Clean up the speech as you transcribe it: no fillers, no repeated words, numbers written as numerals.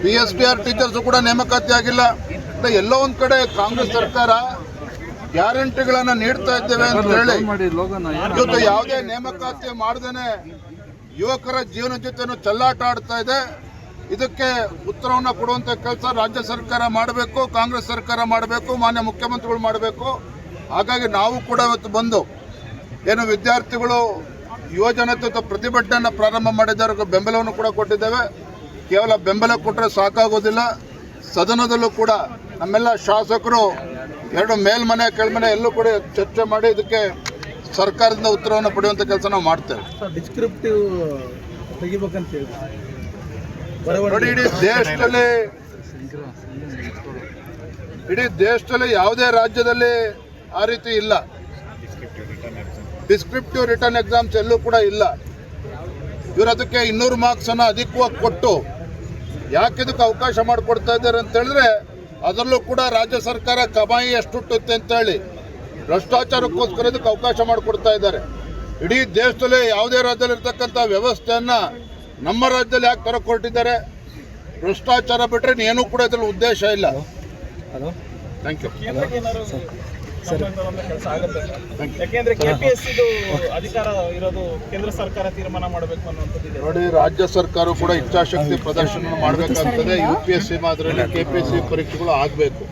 PSTR teachers ಕೂಡ ನೇಮಕಾತಿ ಆಗಿಲ್ಲ. ಎಲ್ಲೋ ಒಂದು ಕಡೆ ಕಾಂಗ್ರೆಸ್ ಸರ್ಕಾರ ಗ್ಯಾರಂಟಿಗಳನ್ನು ನೀಡ್ತಾ ಇದ್ದೇವೆ ಅಂತ ಹೇಳಿ ಇವತ್ತು ಯಾವುದೇ ನೇಮಕಾತಿ ಮಾಡದೇನೆ ಯುವಕರ ಜೀವನ ಜೊತೆನೂ ಚೆಲ್ಲಾಟ ಆಡ್ತಾ ಇದೆ. ಇದಕ್ಕೆ ಉತ್ತರವನ್ನು ಕೊಡುವಂಥ ಕೆಲಸ ರಾಜ್ಯ ಸರ್ಕಾರ ಮಾಡಬೇಕು, ಕಾಂಗ್ರೆಸ್ ಸರ್ಕಾರ ಮಾಡಬೇಕು, ಮಾನ್ಯ ಮುಖ್ಯಮಂತ್ರಿಗಳು ಮಾಡಬೇಕು. ಹಾಗಾಗಿ ನಾವು ಕೂಡ ಇವತ್ತು ಬಂದು ಏನು ವಿದ್ಯಾರ್ಥಿಗಳು ಯುವಜನತೆ ಪ್ರತಿಭಟನೆಯನ್ನು ಪ್ರಾರಂಭ ಮಾಡಿದ್ದವರಿಗೆ ಬೆಂಬಲವನ್ನು ಕೂಡ ಕೊಟ್ಟಿದ್ದೇವೆ. ಕೇವಲ ಬೆಂಬಲ ಕೊಟ್ಟರೆ ಸಾಕಾಗೋದಿಲ್ಲ. ಸದನದಲ್ಲೂ ಕೂಡ ನಮ್ಮೆಲ್ಲ ಶಾಸಕರು ಎರಡು ಮೇಲ್ಮನೆ ಕೆಳಮನೆ ಎಲ್ಲೂ ಕೂಡ ಚರ್ಚೆ ಮಾಡಿ ಇದಕ್ಕೆ ಸರ್ಕಾರದಿಂದ ಉತ್ತರವನ್ನು ಪಡೆಯುವಂಥ ಕೆಲಸ ನಾವು ಮಾಡ್ತೇವೆ. ಡಿಸ್ಕ್ರಿಪ್ಟಿವ್ ತೆಗಿಬೇಕಂತ ಹೇಳಿ ನೋಡಿ, ಇಡೀ ದೇಶದಲ್ಲಿ ಯಾವುದೇ ರಾಜ್ಯದಲ್ಲಿ ಆ ರೀತಿ ಇಲ್ಲ. ಡಿಸ್ಕ್ರಿಪ್ಟಿವ್ ರಿಟರ್ನ್ ಎಕ್ಸಾಮ್ಸ್ ಎಲ್ಲೂ ಕೂಡ ಇಲ್ಲ. ಇವರು ಅದಕ್ಕೆ 200 ಮಾರ್ಕ್ಸನ್ನು ಅಧಿಕವಾಗಿ ಕೊಟ್ಟು ಯಾಕೆ ಇದಕ್ಕೆ ಅವಕಾಶ ಮಾಡಿಕೊಡ್ತಾ ಇದ್ದಾರೆ ಅಂತ ಹೇಳಿದ್ರೆ ಅದರಲ್ಲೂ ಕೂಡ ರಾಜ್ಯ ಸರ್ಕಾರ ಕಮಾಯಿ ಎಷ್ಟುಟ್ಟುತ್ತೆ ಅಂತೇಳಿ ಭ್ರಷ್ಟಾಚಾರಕ್ಕೋಸ್ಕರ ಇದಕ್ಕೆ ಅವಕಾಶ ಮಾಡಿಕೊಡ್ತಾ ಇದ್ದಾರೆ. ಇಡೀ ದೇಶದಲ್ಲಿ ಯಾವುದೇ ರಾಜ್ಯದಲ್ಲಿ ಇರ್ತಕ್ಕಂಥ ವ್ಯವಸ್ಥೆಯನ್ನು ನಮ್ಮ ರಾಜ್ಯದಲ್ಲಿ ಯಾಕೆ ತರಕೊಟ್ಟಿದ್ದಾರೆ? ಭ್ರಷ್ಟಾಚಾರ ಬಿಟ್ಟರೆ ಏನೂ ಕೂಡ ಇದರಲ್ಲಿ ಉದ್ದೇಶ ಇಲ್ಲ. Thank you. ಅಧಿಕಾರ ಇರೋದು ಕೇಂದ್ರ ಸರ್ಕಾರ ತೀರ್ಮಾನ ಮಾಡಬೇಕು ಅನ್ನುವಂಥದ್ದು. ನೋಡಿ, ರಾಜ್ಯ ಸರ್ಕಾರ ಕೂಡ ಇಚ್ಛಾಶಕ್ತಿ ಪ್ರದರ್ಶನ ಮಾಡಬೇಕಾಗ್ತದೆ. UPSC ಮಾದರಿಯಲ್ಲಿ KPSC ಪರೀಕ್ಷೆಗಳು ಆಗಬೇಕು.